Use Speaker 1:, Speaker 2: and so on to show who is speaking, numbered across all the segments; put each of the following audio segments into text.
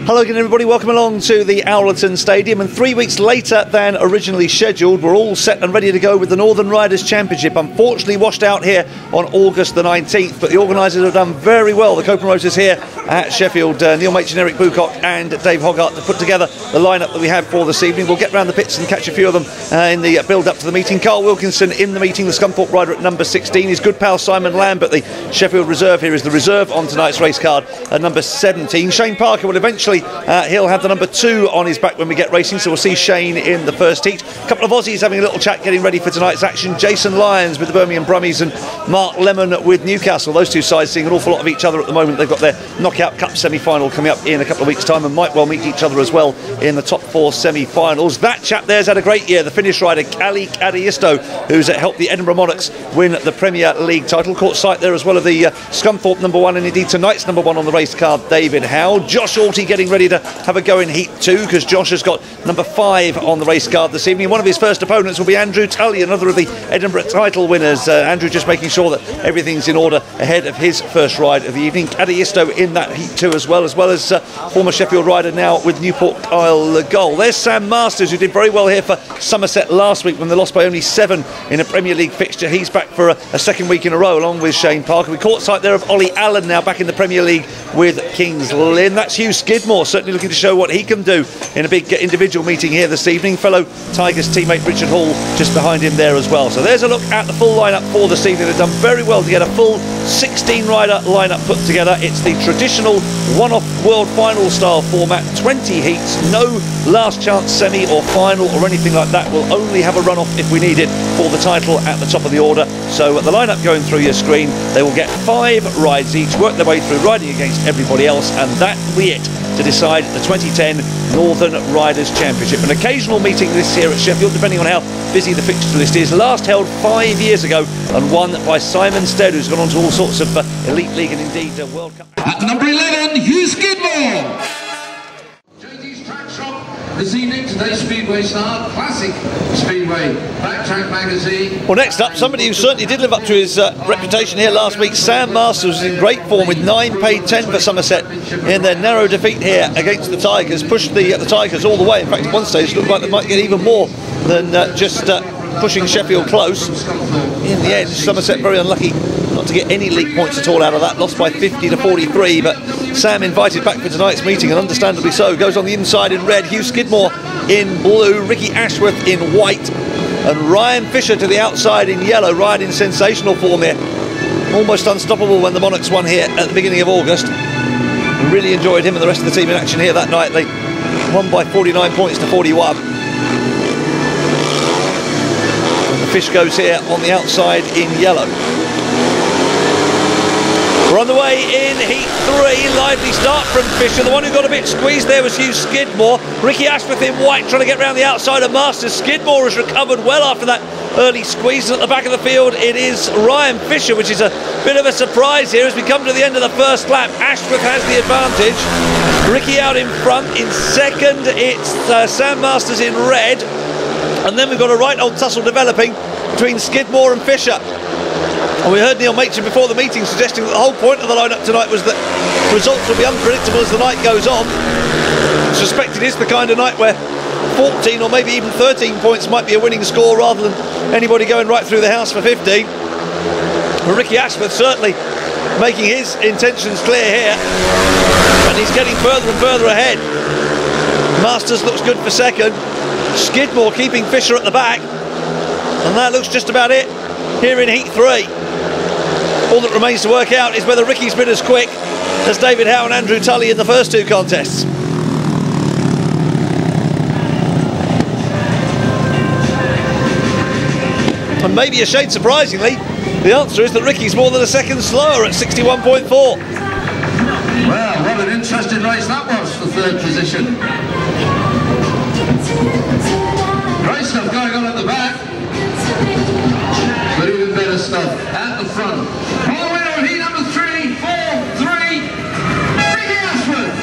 Speaker 1: Hello again everybody, welcome along to the Owlerton Stadium, and 3 weeks later than originally scheduled, we're all set and ready to go with the Northern Riders Championship. Unfortunately washed out here on August the 19th, but the organisers have done very well. The co-promoters here at Sheffield, Neil Machin, Eric Bucock and Dave Hoggart, to put together the lineup that we have for this evening. We'll get round the pits and catch a few of them in the build-up to the meeting. Carl Wilkinson in the meeting, the Scunthorpe rider at number 16. His good pal Simon Lambert, the Sheffield reserve here, is the reserve on tonight's race card at number 17. Shane Parker will eventually he'll have the number 2 on his back when we get racing, so we'll see Shane in the first heat. A couple of Aussies having a little chat, getting ready for tonight's action. Jason Lyons with the Birmingham Brummies and Mark Lemon with Newcastle. Those two sides seeing an awful lot of each other at the moment. They've got their Knockout Cup semi-final coming up in a couple of weeks' time and might well meet each other as well in the top 4 semi-finals. That chap there's had a great year, the Finnish rider Kali Kadiisto, who's helped the Edinburgh Monarchs win the Premier League title. Caught sight there as well of the Scunthorpe number 1 and indeed tonight's number 1 on the race card, David Howe. Josh Alty getting ready to have a go in Heat 2, because Josh has got number 5 on the race card this evening. One of his first opponents will be Andrew Tully, another of the Edinburgh title winners. Andrew just making sure that everything's in order ahead of his first ride of the evening. Kadiisto in that Heat 2 as well as former Sheffield rider now with Newport Isle Goal. There's Sam Masters, who did very well here for Somerset last week when they lost by only 7 in a Premier League fixture. He's back for a second week in a row along with Shane Parker. We caught sight there of Ollie Allen now back in the Premier League with Kings Lynn. That's Hugh Skidmore, certainly looking to show what he can do in a big individual meeting here this evening. Fellow Tigers teammate Richard Hall just behind him there as well. So there's a look at the full lineup for this evening. They've done very well to get a full 16 rider lineup put together. It's the traditional one-off world final style format, 20 heats, no last chance semi or final or anything like that. We'll only have a run-off if we need it for the title at the top of the order. So the lineup going through your screen, they will get 5 rides each, work their way through riding against everybody else, and that will be it to decide the 2010 Northern Riders Championship. An occasional meeting this here at Sheffield, depending on how busy the fixture list is. Last held 5 years ago and won by Simon Stead, who's gone on to all sorts of Elite League and indeed World Cup.
Speaker 2: At number 11, Hugh Skidmore. This evening, today's Speedway Star, Classic Speedway, Backtrack Magazine.
Speaker 1: Well, next up, somebody who certainly did live up to his reputation here last week, Sam Masters, was in great form with 9 paid 10 for Somerset in their narrow defeat here against the Tigers. Pushed the Tigers all the way. In fact, at one stage, it looked like they might get even more than just pushing Sheffield close. In the end, Somerset very unlucky not to get any league points at all out of that. Lost by 50 to 43, but Sam invited back for tonight's meeting, and understandably so. Goes on the inside in red, Hugh Skidmore in blue, Ricky Ashworth in white, and Ryan Fisher to the outside in yellow. Ryan in sensational form here, almost unstoppable when the Monarchs won here at the beginning of August. Really enjoyed him and the rest of the team in action here that night. They won by 49 points to 41. And the Fish goes here on the outside in yellow. We're on the way in Heat 3, lively start from Fisher. The one who got a bit squeezed there was Hugh Skidmore. Ricky Ashworth in white trying to get round the outside of Masters. Skidmore has recovered well after that early squeeze. At the back of the field it is Ryan Fisher, which is a bit of a surprise here as we come to the end of the first lap. Ashworth has the advantage. Ricky out in front. In second it's Sam Masters in red. And then we've got a right old tussle developing between Skidmore and Fisher. And we heard Neil Machin before the meeting suggesting that the whole point of the lineup tonight was that results will be unpredictable as the night goes on. I suspect it is the kind of night where 14 or maybe even 13 points might be a winning score rather than anybody going right through the house for 15. But Ricky Ashworth certainly making his intentions clear here, and he's getting further and further ahead. Masters looks good for second. Skidmore keeping Fisher at the back, and that looks just about it here in Heat 3. All that remains to work out is whether Ricky's been as quick as David Howe and Andrew Tully in the first 2 contests. And maybe a shade surprisingly, the answer is that Ricky's more than a second slower at 61.4.
Speaker 2: Well, what an interesting race that was for 3rd position. Great stuff going on at the back, but even better stuff at the front. All the way on Heat number 3, 4, 3, Ricky Ashworth.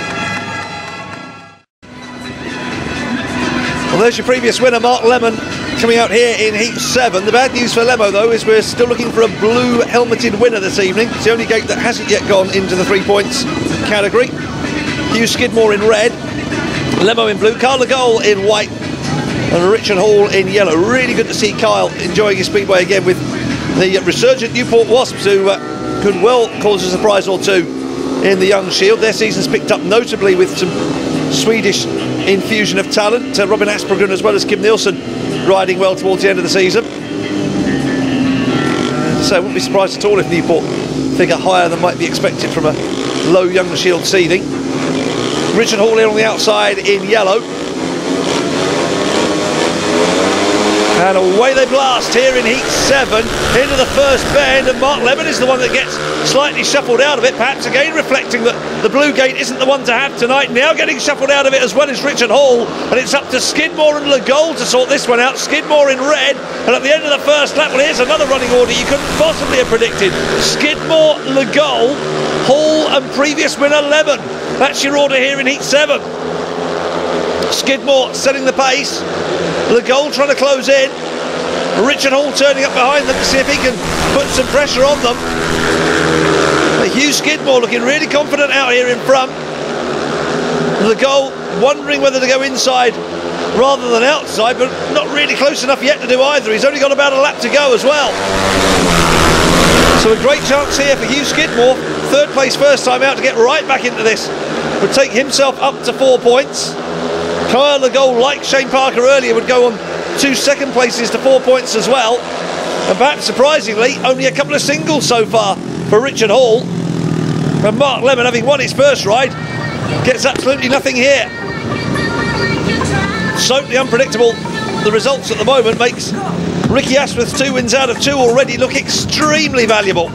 Speaker 1: Well, there's your previous winner, Mark Lemon, coming out here in Heat 7. The bad news for Lemo, though, is we're still looking for a blue helmeted winner this evening. It's the only gate that hasn't yet gone into the 3 points category. Hugh Skidmore in red, Lemo in blue, Carl Legole in white, and Richard Hall in yellow. Really good to see Kyle enjoying his speedway again with the resurgent Newport Wasps, who could well cause a surprise or two in the Young Shield. Their season's picked up notably with some Swedish infusion of talent. Robin Aspergren as well as Kim Nielsen riding well towards the end of the season. So I wouldn't be surprised at all if Newport figure higher than might be expected from a low Young Shield seeding. Richard Hall here on the outside in yellow. And away they blast here in Heat 7 into the first bend, and Mark Lemon is the one that gets slightly shuffled out of it, perhaps again reflecting that the blue gate isn't the one to have tonight. Now getting shuffled out of it as well as Richard Hall, and it's up to Skidmore and Legole to sort this one out. Skidmore in red, and at the end of the first lap, well, here's another running order you couldn't possibly have predicted. Skidmore, Legole, Hall and previous winner Lemon. That's your order here in Heat 7. Skidmore setting the pace, Legole trying to close in, Richard Hall turning up behind them to see if he can put some pressure on them. But Hugh Skidmore looking really confident out here in front. Legole wondering whether to go inside rather than outside, but not really close enough yet to do either. He's only got about a lap to go as well. So a great chance here for Hugh Skidmore, third place first time out, to get right back into this. Would take himself up to 4 points. Kyle Legole, like Shane Parker earlier, would go on 2 second places to 4 points as well. And perhaps surprisingly, only a couple of singles so far for Richard Hall. And Mark Lemon, having won his first ride, gets absolutely nothing here. Totally unpredictable. The results at the moment makes Ricky Ashworth's 2 wins out of 2 already look extremely valuable.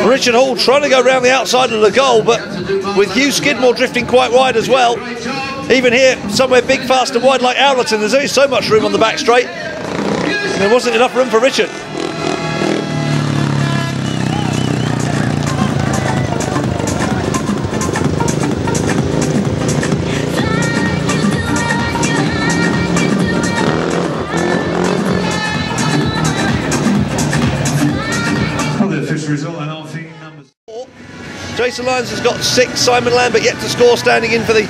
Speaker 1: Richard Hall trying to go around the outside of Legole, but with Hugh Skidmore drifting quite wide as well. Even here, somewhere big, fast and wide like Owlerton, there's only so much room on the back straight. There wasn't enough room for Richard. Jason Lyons has got 6, Simon Lambert yet to score, standing in for the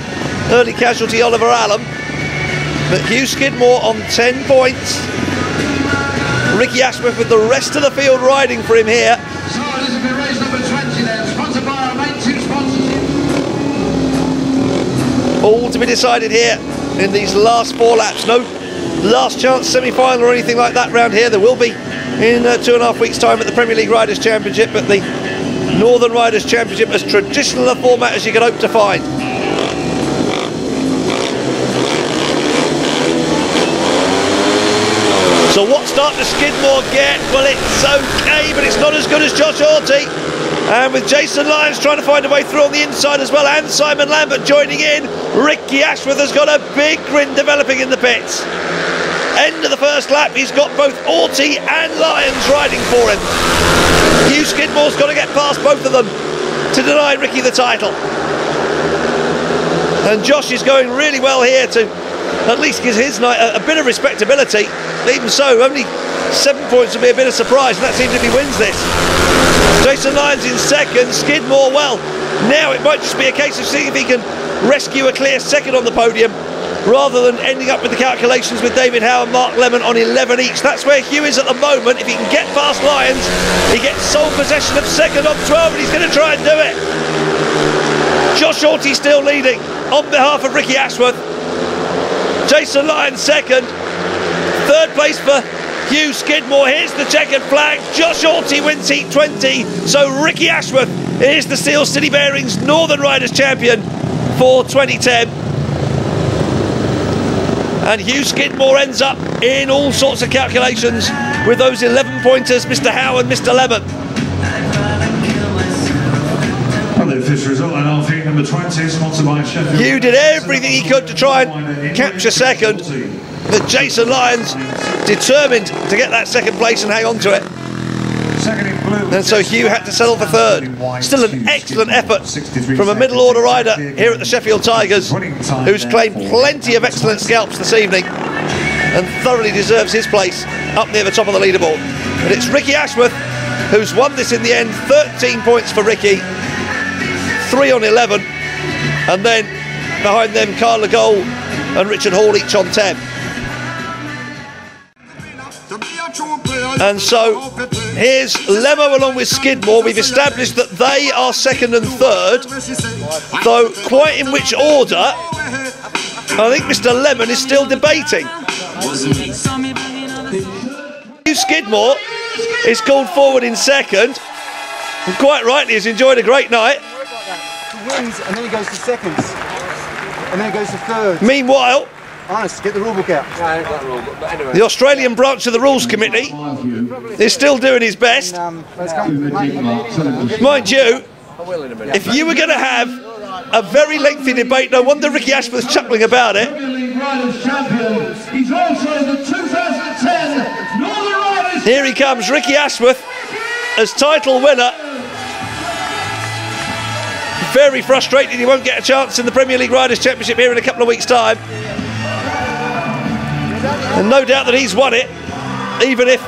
Speaker 1: early casualty Oliver Allen. But Hugh Skidmore on 10 points. Ricky Ashworth with the rest of the field riding for him here.
Speaker 2: So this is the race number 20 then, sponsored by our main 2 sponsors.
Speaker 1: All to be decided here in these last 4 laps. No last chance semi-final or anything like that round here. There will be in 2.5 weeks' time at the Premier League Riders' Championship, but the Northern Riders' Championship as traditional a format as you could hope to find. So what start does Skidmore get? Well, it's okay, but it's not as good as Josh Hawty. And with Jason Lyons trying to find a way through on the inside as well, and Simon Lambert joining in, Ricky Ashworth has got a big grin developing in the pits. End of the first lap, he's got both Hawty and Lyons riding for him. Hugh Skidmore's got to get past both of them to deny Ricky the title. And Josh is going really well here to at least give his night a bit of respectability. Even so, only 7 points would be a bit of surprise, and that seems if he wins this. Jason Lyons in second, Skidmore, well, now it might just be a case of seeing if he can rescue a clear second on the podium, rather than ending up with the calculations with David Howe and Mark Lemon on 11 each. That's where Hugh is at the moment. If he can get past Lyons, he gets sole possession of second on 12, and he's going to try and do it. Josh Hawty still leading on behalf of Ricky Ashworth. Jason Lyons second. Third place for Hugh Skidmore. Here's the checkered flag. Josh Hawty wins Heat 20. So Ricky Ashworth is the Steel City Bearings Northern Riders Champion for 2010. And Hugh Skidmore ends up in all sorts of calculations with those 11 pointers, Mr. Howe and Mr. Lemon.
Speaker 3: Well, the official result and our feet number 20, sponsored by Sheffield.
Speaker 1: Hugh did everything he could to try and capture second, but Jason Lyons determined to get that second place and hang on to it. And so Hugh had to settle for third. Still an excellent effort from a middle order rider here at the Sheffield Tigers, who's claimed plenty of excellent scalps this evening and thoroughly deserves his place up near the top of the leaderboard. But it's Ricky Ashworth who's won this in the end. 13 points for Ricky, 3 on 11, and then behind them Carla Gold and Richard Hall each on 10. And so here's Lemo along with Skidmore. We've established that they are second and third, though quite in which order, I think Mr. Lemon is still debating. Hugh Skidmore is called forward in second, and quite rightly has enjoyed a great night.
Speaker 4: He wins and then he goes to seconds, and then he goes to third.
Speaker 1: Meanwhile,
Speaker 4: Honest, get the rule book out. Yeah, I ain't got the rule book, but anyway. The
Speaker 1: Australian branch of the Rules Committee is still doing his best. Mind you, if you were going to have a very lengthy debate, no wonder Ricky Ashworth's chuckling about it. Here he comes, Ricky Ashworth as title winner. Very frustrated he won't get a chance in the Premier League Riders' Championship here in a couple of weeks' time. And no doubt that he's won it, even if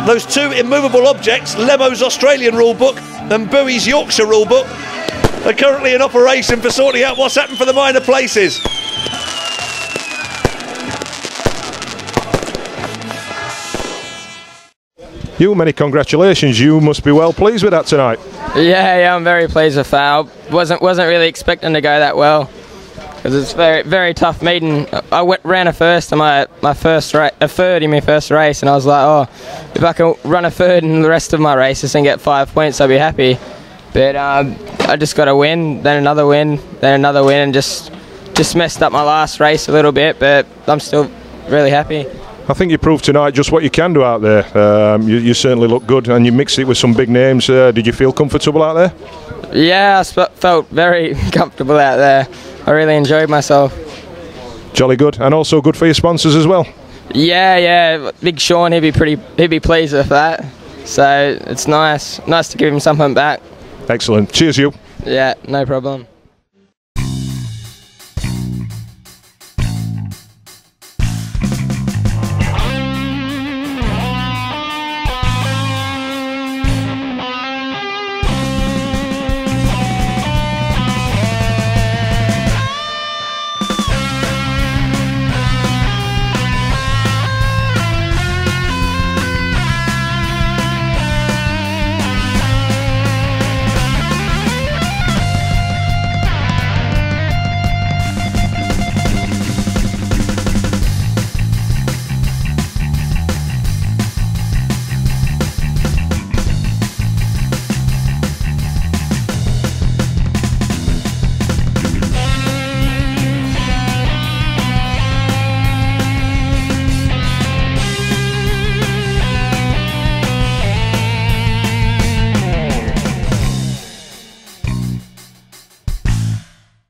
Speaker 1: those two immovable objects, Lemo's Australian rulebook and Bowie's Yorkshire rulebook, are currently in operation for sorting out what's happened for the minor places.
Speaker 5: Hugh, many congratulations. You must be well pleased with that tonight.
Speaker 6: Yeah, I'm very pleased with that. I wasn't really expecting to go that well, because it's very tough meeting. I ran a first in a third in my first race, and I was like, oh, if I can run a third in the rest of my races and get 5 points, I'll be happy. But I just got a win, then another win, and just messed up my last race a little bit, but I'm still really happy.
Speaker 5: I think you proved tonight just what you can do out there. You certainly look good, and you mixed it with some big names. Did you feel comfortable out there?
Speaker 6: Yeah, I felt very comfortable out there. I really enjoyed myself.
Speaker 5: Jolly good, and also good for your sponsors as well.
Speaker 6: Yeah, Big Sean, he'd be pleased with that. So it's nice to give him something back.
Speaker 5: Excellent. Cheers, you.
Speaker 6: Yeah, no problem.